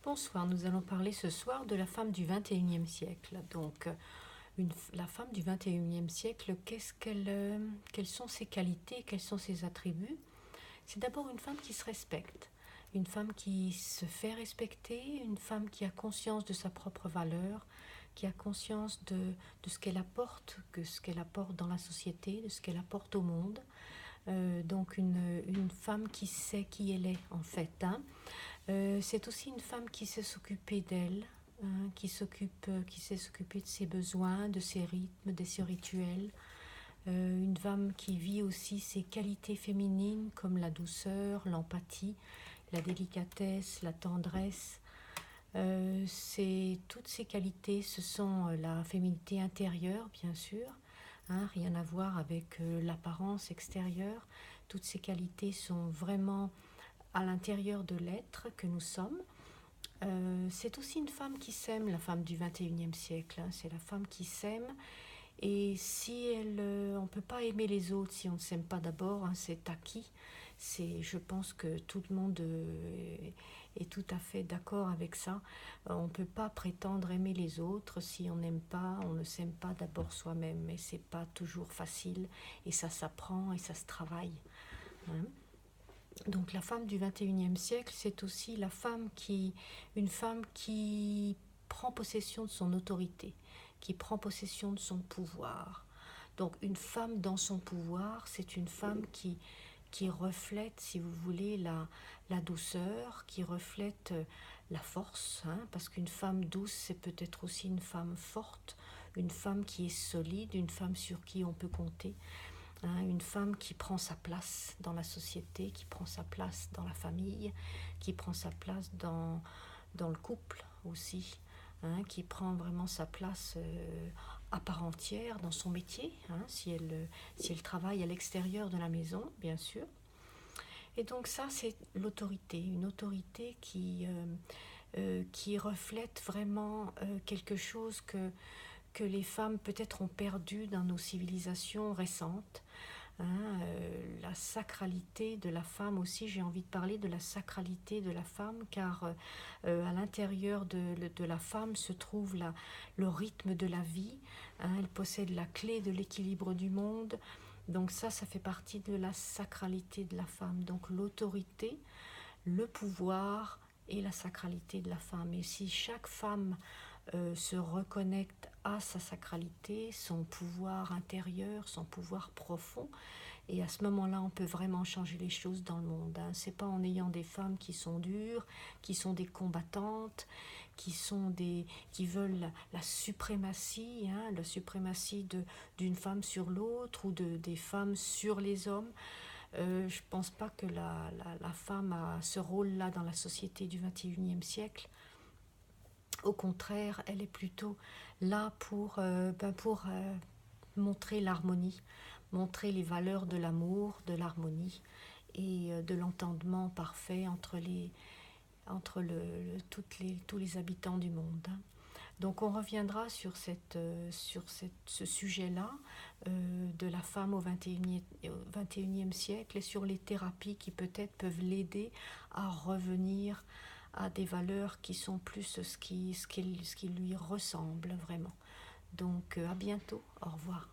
Bonsoir, nous allons parler ce soir de la femme du XXIe siècle. Donc, la femme du XXIe siècle, quelles sont ses qualités, quels sont ses attributs? C'est d'abord une femme qui se respecte, une femme qui se fait respecter, une femme qui a conscience de sa propre valeur, qui a conscience de ce qu'elle apporte, que ce qu'elle apporte dans la société, de ce qu'elle apporte au monde. Donc une femme qui sait qui elle est en fait, hein. C'est aussi une femme qui sait s'occuper d'elle, hein, qui sait s'occuper de ses besoins, de ses rythmes, de ses rituels. Une femme qui vit aussi ses qualités féminines comme la douceur, l'empathie, la délicatesse, la tendresse. Toutes ces qualités, ce sont la féminité intérieure, bien sûr, hein, rien à voir avec l'apparence extérieure. Toutes ces qualités sont vraiment à l'intérieur de l'être que nous sommes. C'est aussi une femme qui s'aime, la femme du XXIe siècle, hein. C'est la femme qui s'aime. Et si on ne peut pas aimer les autres si on ne s'aime pas d'abord, hein, c'est acquis. Je pense que tout le monde est tout à fait d'accord avec ça. On ne peut pas prétendre aimer les autres si on n'aime pas, on ne s'aime pas d'abord soi-même. Mais c'est pas toujours facile et ça s'apprend et ça se travaille, hein. Donc la femme du XXIe siècle, c'est aussi une femme qui prend possession de son autorité, qui prend possession de son pouvoir. Donc une femme dans son pouvoir, c'est une femme qui reflète, si vous voulez, la douceur, qui reflète la force, hein, parce qu'une femme douce, c'est peut-être aussi une femme forte, une femme qui est solide, une femme sur qui on peut compter. Hein, une femme qui prend sa place dans la société, qui prend sa place dans la famille, qui prend sa place dans le couple aussi, hein, qui prend vraiment sa place à part entière dans son métier, hein, si elle travaille à l'extérieur de la maison, bien sûr. Et donc ça, c'est l'autorité, une autorité qui reflète vraiment quelque chose que les femmes peut-être ont perdu dans nos civilisations récentes, hein, la sacralité de la femme aussi. J'ai envie de parler de la sacralité de la femme, car à l'intérieur de la femme se trouve le rythme de la vie, hein. Elle possède la clé de l'équilibre du monde. Donc ça fait partie de la sacralité de la femme. Donc l'autorité, le pouvoir et la sacralité de la femme. Et si chaque femme se reconnecte à sa sacralité, son pouvoir intérieur, son pouvoir profond, et à ce moment-là, on peut vraiment changer les choses dans le monde, hein. C'est pas en ayant des femmes qui sont dures, qui sont des combattantes, qui veulent la suprématie, hein, la suprématie d'une femme sur l'autre ou des femmes sur les hommes. Je pense pas que la femme a ce rôle-là dans la société du XXIe siècle. Au contraire, elle est plutôt là pour montrer l'harmonie, montrer les valeurs de l'amour, de l'harmonie et de l'entendement parfait entre tous les habitants du monde, hein. Donc on reviendra sur ce sujet-là de la femme au XXIe siècle et sur les thérapies qui peut-être peuvent l'aider à revenir à des valeurs qui sont plus ce qui lui ressemble vraiment. Donc à bientôt, au revoir.